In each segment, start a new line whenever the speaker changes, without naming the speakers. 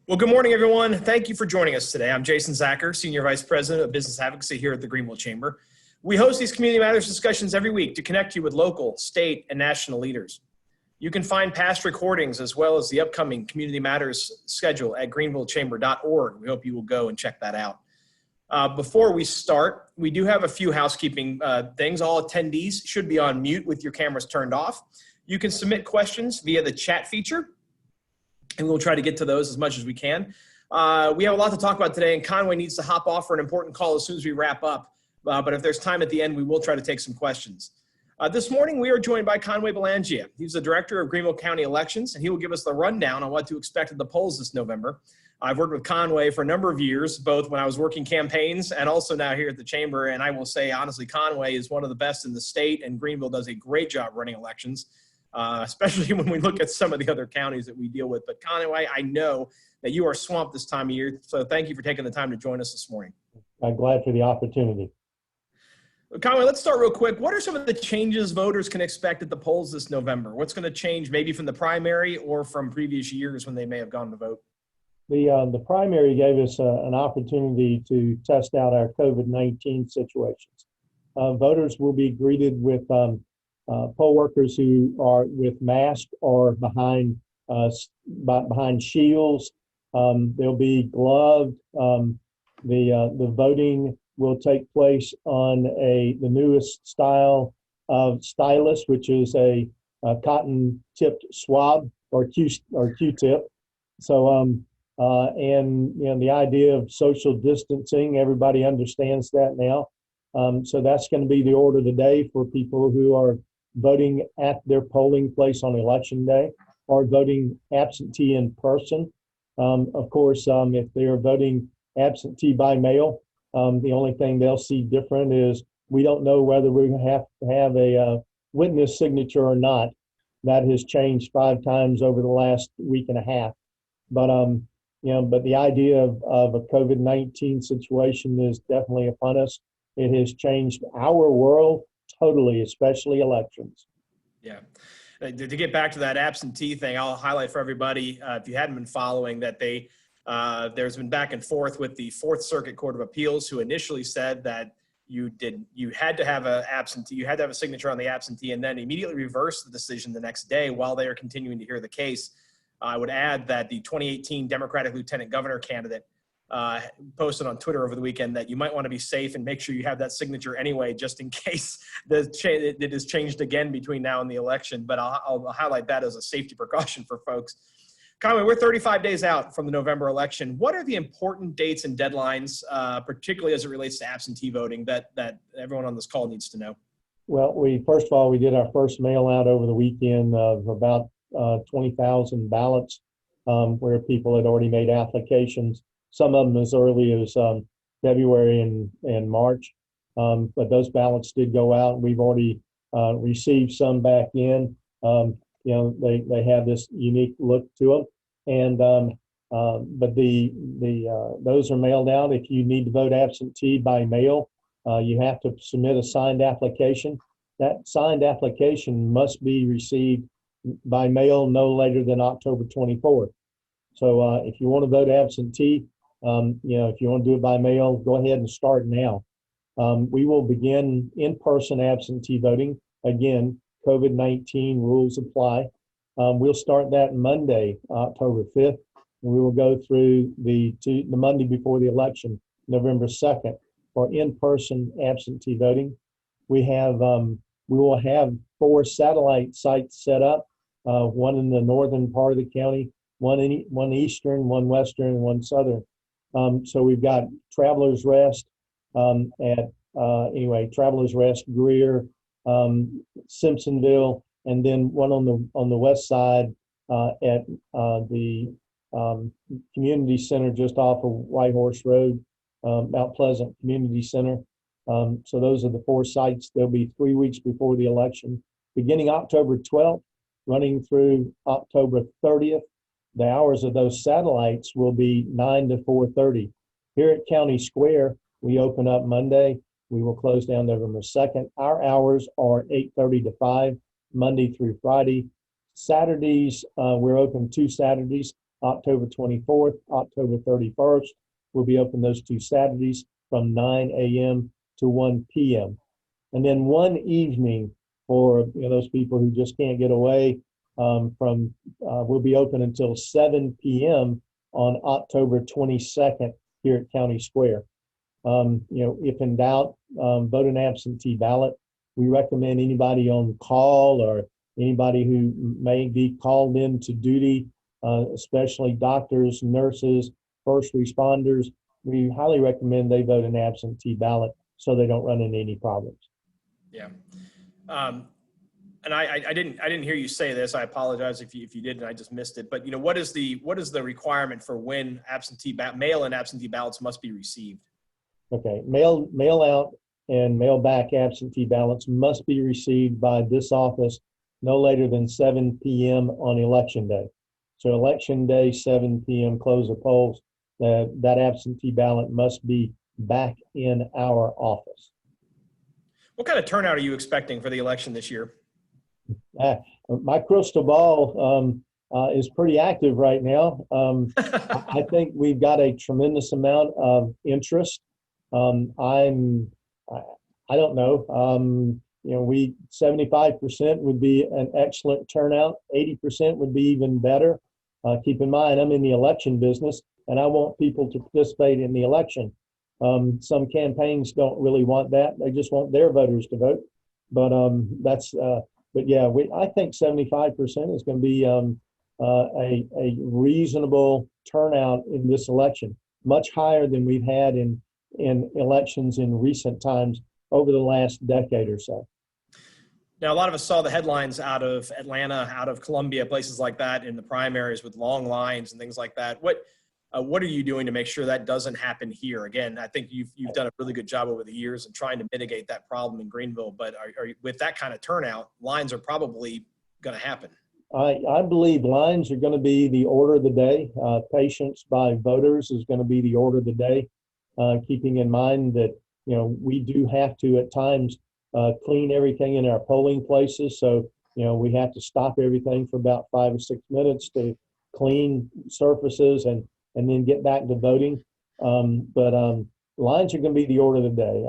Well, good morning, everyone. Thank you for joining us today. I'm Jason Zacher, Senior Vice President of Business Advocacy here at the Greenville Chamber. We host these Community Matters discussions every week to connect you with local, state, and national leaders. You can find past recordings as well as the upcoming Community Matters schedule at greenvillechamber.org. We hope you will go and check that out. Before we start, we do have a few housekeeping things. All attendees should be on mute with your cameras turned off. You can submit questions via the chat feature, and we'll try to get to those as much as we can. We have a lot to talk about today, and Conway needs to hop off for an important call as soon as we wrap up. But if there's time at the end, we will try to take some questions. This morning, we are joined by Conway Belangia. He's the Director of Greenville County Elections, and he will give us the rundown on what to expect at the polls this November. I've worked with Conway for a number of years, both when I was working campaigns and also now here at the Chamber. And I will say, honestly, Conway is one of the best in the state, and Greenville does a great job running elections. Especially when we look at some of the other counties that we deal with. But Conway, I know that you are swamped this time of year, so thank you for taking the time to join us this morning.
I'm glad for the opportunity.
Conway, let's start real quick. What are some of the changes voters can expect at the polls this November? What's going to change maybe from the primary or from previous years when they may have gone to vote?
The primary gave us an opportunity to test out our COVID-19 situations. Voters will be greeted with poll workers who are with masks or behind shields. They'll be gloved. The voting will take place on the newest style of stylus, which is a cotton-tipped swab or Q-tip. So and the idea of social distancing, everybody understands that now. So that's going to be the order of the day for people who are voting at their polling place on election day or voting absentee in person. Of course, if they're voting absentee by mail, the only thing they'll see different is we don't know whether we're going to have a witness signature or not. That has changed 5 times over the last week and a half. But but the idea of a COVID-19 situation is definitely upon us. It has changed our world totally, especially elections.
Yeah. To get back to that absentee thing, I'll highlight for everybody, if you hadn't been following, that there's been back and forth with the Fourth Circuit Court of Appeals, who initially said that you had to have a signature on the absentee, and then immediately reversed the decision the next day while they are continuing to hear the case. I would add that the 2018 Democratic Lieutenant Governor candidate posted on Twitter over the weekend that you might want to be safe and make sure you have that signature anyway, just in case it is changed again between now and the election. But I'll highlight that as a safety precaution for folks. Conway, we're 35 days out from the November election. What are the important dates and deadlines, particularly as it relates to absentee voting, that everyone on this call needs to know?
Well, first of all, we did our first mail out over the weekend of about 20,000 ballots where people had already made applications. Some of them as early as February and March, but those ballots did go out. We've already received some back in. They have this unique look to them, but those are mailed out. If you need to vote absentee by mail, you have to submit a signed application. That signed application must be received by mail no later than October 24th. So if you want to vote absentee, if you want to do it by mail, go ahead and start now. We will begin in-person absentee voting. Again, COVID-19 rules apply. We'll start that Monday, October 5th, and we will go through the Monday before the election, November 2nd, for in-person absentee voting. We will have 4 satellite sites set up, one in the northern part of the county, one eastern, one western, and one southern. So we've got Travelers Rest Travelers Rest, Greer, Simpsonville, and then one on the west side at the community center just off of White Horse Road, Mount Pleasant Community Center. So those are the 4 sites. They'll be 3 weeks before the election, beginning October 12th, running through October 30th. The hours of those satellites will be 9 to 4:30. Here at County Square, we open up Monday. We will close down November 2nd. Our hours are 8:30 to 5, Monday through Friday. Saturdays, we're open 2 Saturdays, October 24th, October 31st. We'll be open those 2 Saturdays from 9 a.m. to 1 p.m. And then one evening for those people who just can't get away we'll be open until 7 p.m. on October 22nd here at County Square. If in doubt, vote an absentee ballot. We recommend anybody on call or anybody who may be called into duty, especially doctors, nurses, first responders. We highly recommend they vote an absentee ballot so they don't run into any problems.
Yeah. And I didn't hear you say this. I apologize if you did and I just missed it. But what is the requirement for when mail-in absentee ballots must be received?
Okay, mail out and mail back absentee ballots must be received by this office no later than 7 p.m. on election day. So election day, 7 p.m. close of polls. That absentee ballot must be back in our office.
What kind of turnout are you expecting for the election this year?
My crystal ball is pretty active right now. I think we've got a tremendous amount of interest. I don't know. 75% would be an excellent turnout. 80% would be even better. Keep in mind, I'm in the election business, and I want people to participate in the election. Some campaigns don't really want that; they just want their voters to vote. But I think 75% is going to be a reasonable turnout in this election, much higher than we've had in elections in recent times over the last decade or so.
Now, a lot of us saw the headlines out of Atlanta, out of Columbia, places like that in the primaries with long lines and things like that. What are you doing to make sure that doesn't happen here? Again, I think you've done a really good job over the years in trying to mitigate that problem in Greenville, but with that kind of turnout, lines are probably going to happen.
I believe lines are going to be the order of the day. Patience by voters is going to be the order of the day, keeping in mind that we do have to at times clean everything in our polling places. So, we have to stop everything for about 5 or 6 minutes to clean surfaces and then get back to voting. But lines are going to be the order of the day.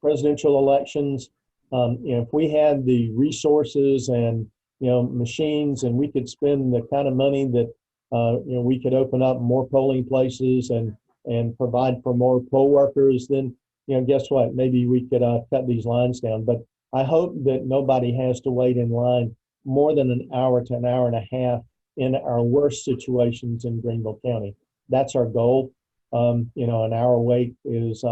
Presidential elections, if we had the resources and, machines, and we could spend the kind of money that, we could open up more polling places and provide for more poll workers, then, guess what? Maybe we could cut these lines down. But I hope that nobody has to wait in line more than an hour to an hour and a half in our worst situations in Greenville County. That's our goal. An hour wait is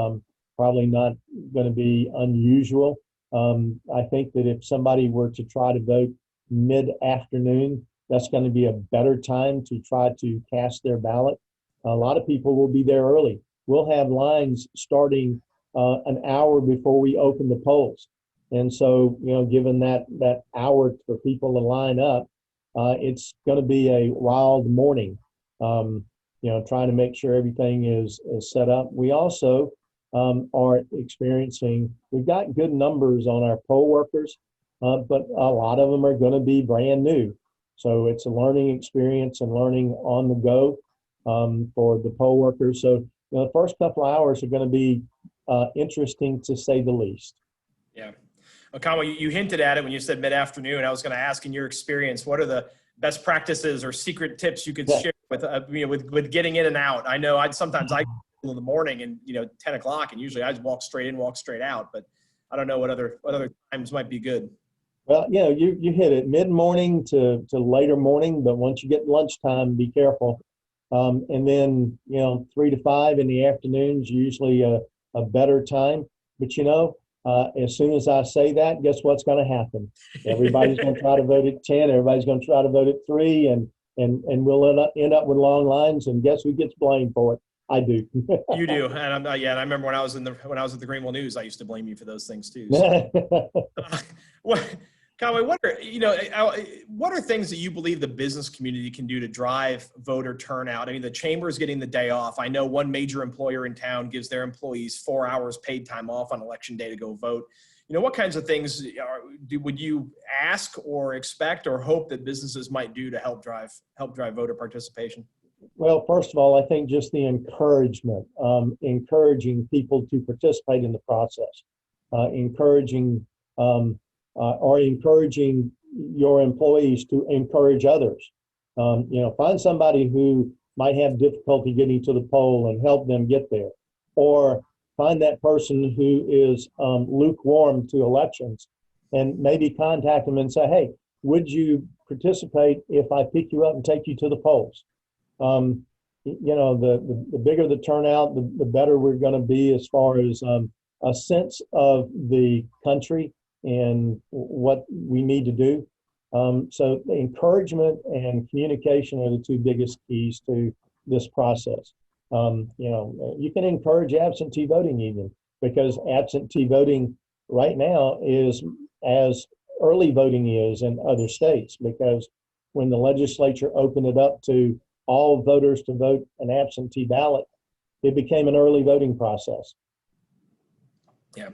probably not going to be unusual. I think that if somebody were to try to vote mid-afternoon, that's going to be a better time to try to cast their ballot. A lot of people will be there early. We'll have lines starting an hour before we open the polls. And so, given that hour for people to line up, it's going to be a wild morning, trying to make sure everything is set up. We also are experiencing, we've got good numbers on our poll workers, but a lot of them are going to be brand new. So it's a learning experience and learning on the go for the poll workers. So the first couple of hours are going to be interesting, to say the least.
Yeah. Well, Conway, you hinted at it when you said mid-afternoon. I was going to ask, in your experience, what are the best practices or secret tips you could share with getting in and out? I know sometimes I in the morning and 10 o'clock, and usually I just walk straight in, walk straight out. But I don't know what other times might be good.
Well, you hit it, mid-morning to later morning, but once you get lunchtime, be careful. And then 3 to 5 in the afternoons, usually a better time. But as soon as I say that, guess what's going to happen? Everybody's going to try to vote at 10. Everybody's going to try to vote at 3, and we'll end up with long lines. And guess who gets blamed for it? I do.
You do, and I remember when I was at the Greenville News, I used to blame you for those things too. So. Conway, what are things that you believe the business community can do to drive voter turnout? I mean, the chamber is getting the day off. I know one major employer in town gives their employees 4 hours paid time off on election day to go vote. what kinds of things would you ask or expect or hope that businesses might do to help drive voter participation?
Well, first of all, I think just the encouragement, encouraging people to participate in the process, encouraging or encouraging your employees to encourage others. Find somebody who might have difficulty getting to the poll and help them get there, or find that person who is lukewarm to elections and maybe contact them and say, hey, would you participate if I pick you up and take you to the polls? The bigger the turnout, the better we're going to be as far as a sense of the country and what we need to do. So the encouragement and communication are the two biggest keys to this process. You can encourage absentee voting even, because absentee voting right now is as early voting is in other states, because when the legislature opened it up to all voters to vote an absentee ballot, it became an early voting process.
Yeah.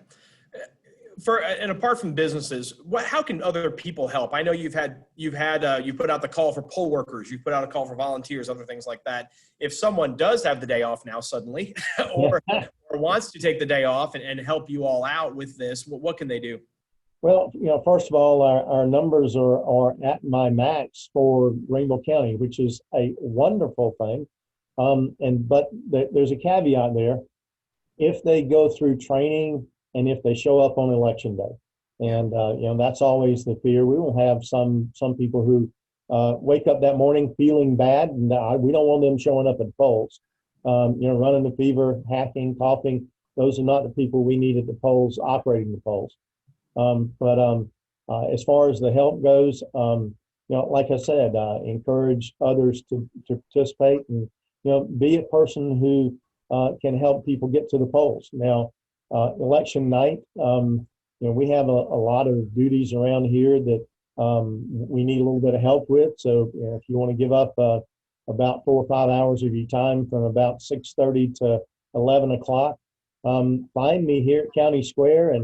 And apart from businesses, how can other people help? I know you put out the call for poll workers, you put out a call for volunteers, other things like that. If someone does have the day off now suddenly, or wants to take the day off and help you all out with this, what can they do?
Well, first of all, our numbers are at my max for Greenville County, which is a wonderful thing. But there's a caveat there. If they go through training and if they show up on election day, and that's always the fear. We will have some people who wake up that morning feeling bad, and we don't want them showing up at polls. Running a fever, hacking, coughing. Those are not the people we need at the polls, operating the polls. As far as the help goes, like I said, encourage others to participate, and be a person who can help people get to the polls. Now, election night, we have a lot of duties around here that we need a little bit of help with. So if you want to give up about 4 or 5 hours of your time from about 6:30 to 11 o'clock, find me here at County Square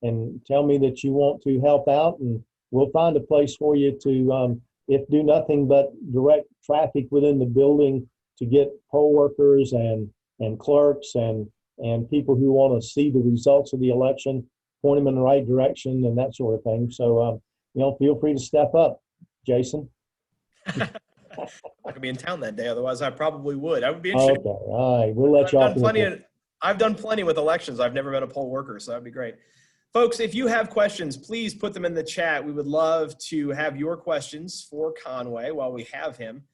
and tell me that you want to help out, and we'll find a place for you to, if do nothing but direct traffic within the building to get poll workers and clerks and people who want to see the results of the election, point them in the right direction and that sort of thing. So, feel free to step up, Jason.
I could be in town that day. Otherwise, I probably would. I would be interested.
Okay, all right. We'll let you off.
I've done plenty with elections. I've never been a poll worker, so that'd be great. Folks, if you have questions, please put them in the chat. We would love to have your questions for Conway while we have him.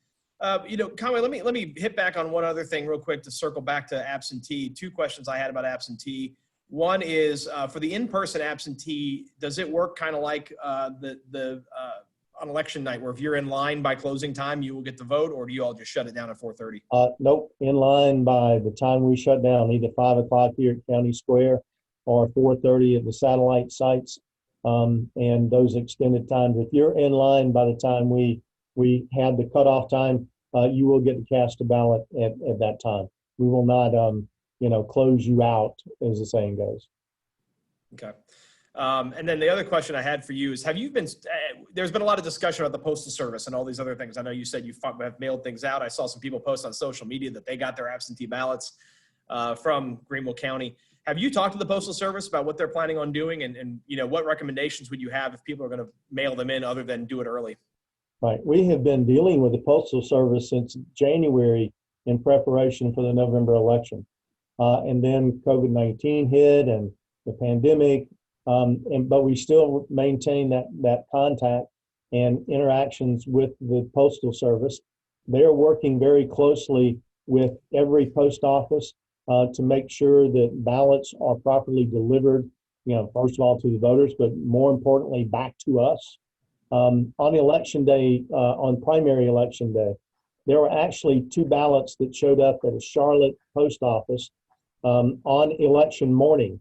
Conway, let me hit back on one other thing real quick to circle back to absentee. 2 questions I had about absentee. One is for the in-person absentee, does it work kind of like on election night, where if you're in line by closing time, you will get to vote, or do you all just shut it down at 4:30?
Nope, in line by the time we shut down, either 5 o'clock here at County Square or 4:30 at the satellite sites, and those extended times. If you're in line by the time we had the cutoff time, you will get to cast a ballot at that time. We will not, close you out, as the saying goes.
Okay. And then the other question I had for you is, there's been a lot of discussion about the Postal Service and all these other things. I know you said you have mailed things out. I saw some people post on social media that they got their absentee ballots from Greenville County. Have you talked to the Postal Service about what they're planning on doing, and what recommendations would you have if people are going to mail them in other than do it early?
Right. We have been dealing with the Postal Service since January in preparation for the November election. And then COVID-19 hit and the pandemic, but we still maintain that contact and interactions with the Postal Service. They're working very closely with every post office to make sure that ballots are properly delivered, first of all to the voters, but more importantly, back to us. On election day, on primary election day, there were actually 2 ballots that showed up at a Charlotte post office on election morning.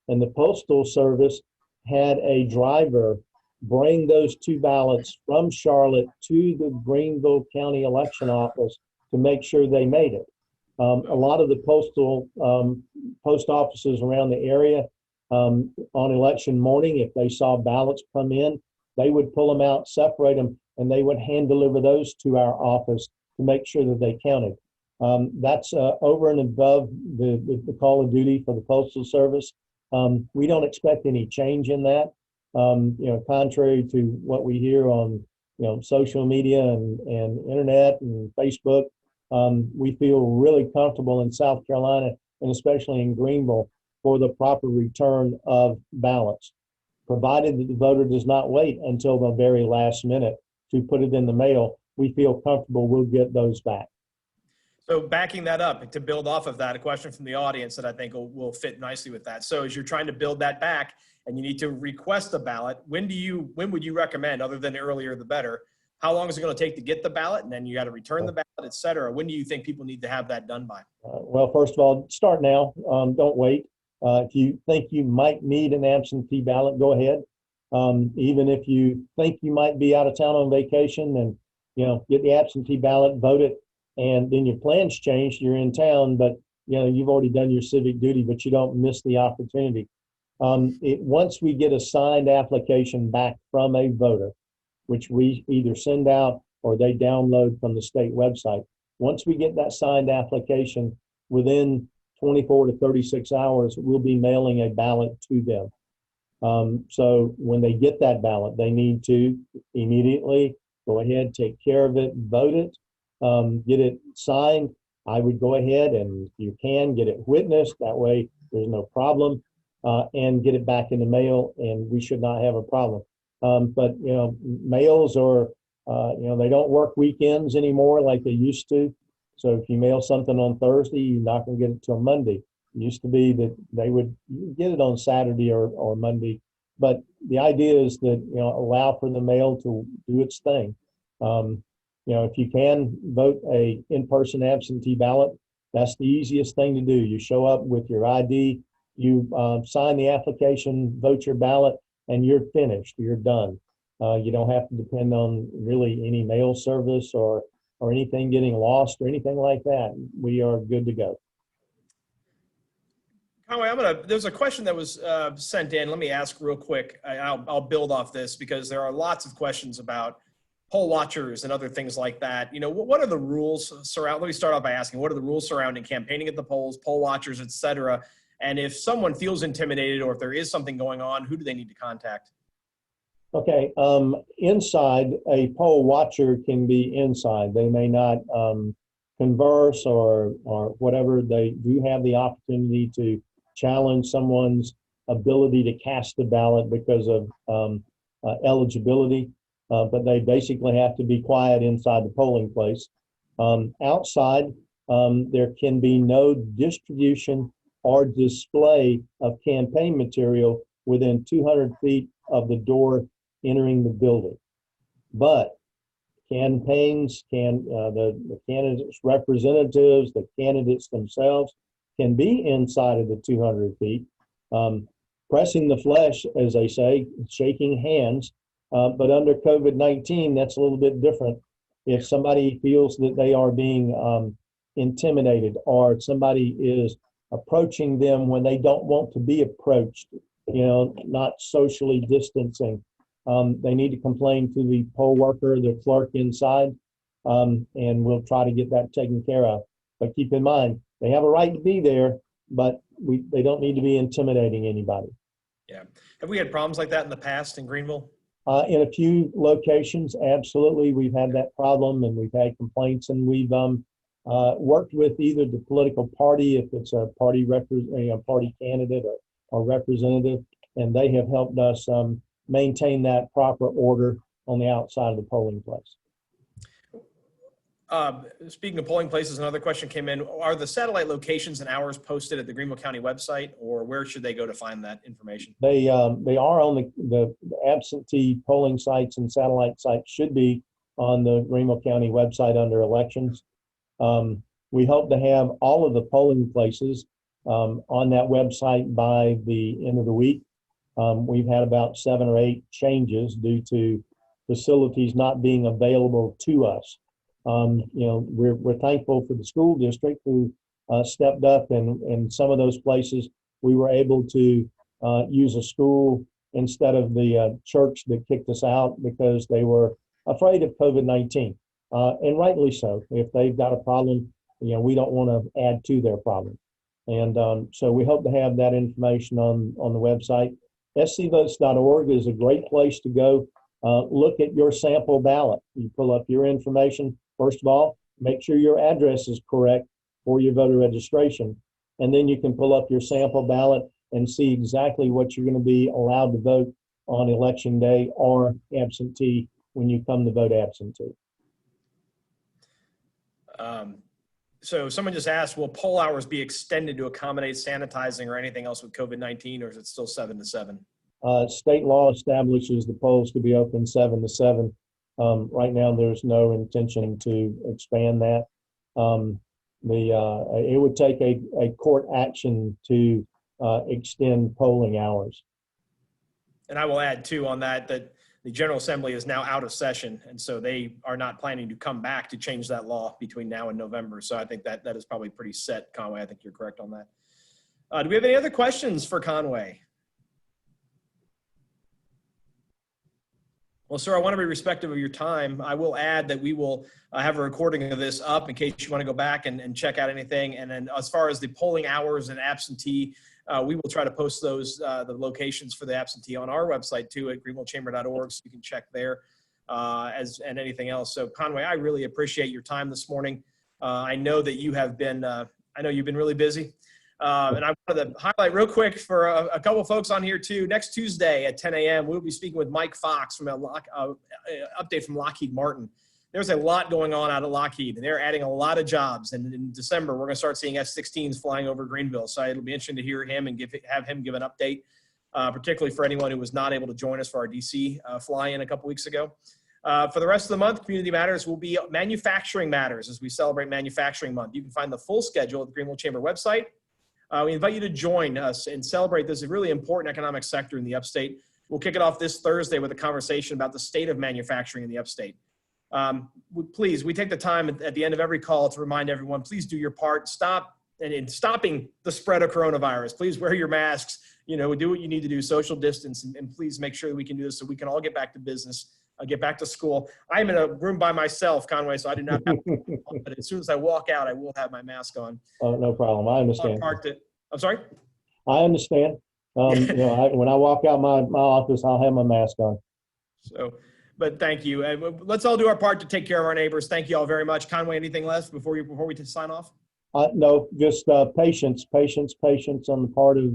And the Postal Service had a driver bring those 2 ballots from Charlotte to the Greenville County election office to make sure they made it. A lot of the post offices around the area On election morning, if they saw ballots come in, they would pull them out, separate them, and they would hand deliver those to our office to make sure that they counted. That's over and above the call of duty for the Postal Service. We don't expect any change in that. Contrary to what we hear on social media and internet and Facebook, we feel really comfortable in South Carolina and especially in Greenville for the proper return of ballots, provided that the voter does not wait until the very last minute to put it in the mail. We feel comfortable we'll get those back.
So backing that up, to build off of that, a question from the audience that I think will fit nicely with that. So as you're trying to build that back and you need to request a ballot, when would you recommend, other than earlier the better, how long is it going to take to get the ballot? And then you got to return the ballot, et cetera. When do you think people need to have that done by?
Well, first of all, start now. Don't wait. If you think you might need an absentee ballot, go ahead. Even if you think you might be out of town on vacation, and get the absentee ballot, vote it, and then your plans change. You're in town, but you've already done your civic duty, but you don't miss the opportunity. Once we get a signed application back from a voter, which we either send out or they download from the state website, once we get that signed application, within 24 to 36 hours, we'll be mailing a ballot to them. So when they get that ballot, they need to immediately go ahead, take care of it, vote it, get it signed. I would go ahead and, if you can, get it witnessed. That way there's no problem, and get it back in the mail, and we should not have a problem. But mails are, they don't work weekends anymore like they used to. So if you mail something on Thursday, you're not going to get it till Monday. It used to be that they would get it on Saturday or Monday. But the idea is that, allow for the mail to do its thing. If you can vote a in-person absentee ballot, that's the easiest thing to do. You show up with your ID, you sign the application, vote your ballot, and you're finished. You're done. You don't have to depend on really any mail service or anything getting lost or anything like that. We are good to go.
Conway, there's a question that was sent in. Let me ask real quick. I'll build off this because there are lots of questions about poll watchers and other things like that. What are the rules let me start off by asking, what are the rules surrounding campaigning at the polls, poll watchers, et cetera? And if someone feels intimidated or if there is something going on, who do they need to contact?
Okay. Inside, a poll watcher can be inside. They may not converse or whatever. They do have the opportunity to challenge someone's ability to cast a ballot because of eligibility, but they basically have to be quiet inside the polling place. Outside, there can be no distribution or display of campaign material within 200 feet of the door entering the building. But campaigns the candidates' representatives, the candidates themselves can be inside of the 200 feet, pressing the flesh, as they say, shaking hands. But under COVID-19, that's a little bit different. If somebody feels that they are being intimidated, or somebody is approaching them when they don't want to be approached, not socially distancing, they need to complain to the poll worker, the clerk inside, and we'll try to get that taken care of. But keep in mind, they have a right to be there, but they don't need to be intimidating anybody.
Yeah. Have we had problems like that in the past in Greenville?
In a few locations, absolutely. We've had that problem, and we've had complaints, and we've worked with either the political party, if it's a party party candidate or representative, and they have helped us maintain that proper order on the outside of the polling place.
Speaking of polling places, another question came in. Are the satellite locations and hours posted at the Greenville County website, or where should they go to find that information?
They are on the absentee polling sites, and satellite sites should be on the Greenville County website under elections. We hope to have all of the polling places on that website by the end of the week. We've had about 7 or 8 changes due to facilities not being available to us. We're thankful for the school district who stepped up, and in some of those places we were able to use a school instead of the church that kicked us out because they were afraid of COVID-19. And rightly so. If they've got a problem, we don't want to add to their problem. And so we hope to have that information on the website. scvotes.org is a great place to go. Look at your sample ballot. You pull up your information. First of all, make sure your address is correct for your voter registration. And then you can pull up your sample ballot and see exactly what you're going to be allowed to vote on election day or absentee when you come to vote absentee.
So someone just asked, will poll hours be extended to accommodate sanitizing or anything else with COVID-19, or is it still 7 to 7?
State law establishes the polls to be open 7 to 7. Right now, there's no intention to expand that. It would take a court action to extend polling hours.
And I will add too on that the General Assembly is now out of session, and so they are not planning to come back to change that law between now and November. So I think that is probably pretty set, Conway. I think you're correct on that. Do we have any other questions for Conway? Well, sir, I want to be respectful of your time. I will add that we will have a recording of this up in case you want to go back and check out anything. And then as far as the polling hours and absentee, we will try to post those, the locations for the absentee on our website too at greenvillechamber.org, so you can check there and anything else. So Conway, I really appreciate your time this morning. I know that you have been, you've been really busy. And I wanted to highlight real quick for a couple of folks on here too. Next Tuesday at 10 a.m., we'll be speaking with Mike Fox from update from Lockheed Martin. There's a lot going on out at Lockheed, and they're adding a lot of jobs. And in December, we're going to start seeing F-16s flying over Greenville. So it'll be interesting to hear him and have him give an update, particularly for anyone who was not able to join us for our DC fly-in a couple weeks ago. For the rest of the month, Community Matters will be Manufacturing Matters as we celebrate Manufacturing Month. You can find the full schedule at the Greenville Chamber website. We invite you to join us and celebrate this really important economic sector in the upstate. We'll kick it off this Thursday with a conversation about the state of manufacturing in the upstate. Please, we take the time at the end of every call to remind everyone, please do your part. Stop in stopping the spread of coronavirus. Please wear your masks, do what you need to do, social distance, and please make sure that we can do this so we can all get back to business, get back to school. I'm in a room by myself, Conway, so I do not have but as soon as I walk out, I will have my mask on.
Oh, no problem. I understand.
I'm sorry?
I understand. When I walk out my office, I'll have my mask on.
So, but thank you. Let's all do our part to take care of our neighbors. Thank you all very much. Conway, anything left before we sign off?
No, just patience on the part of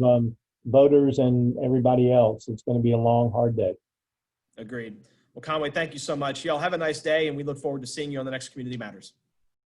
voters and everybody else. It's going to be a long, hard day.
Agreed. Well, Conway, thank you so much. Y'all have a nice day, and we look forward to seeing you on the next Community Matters.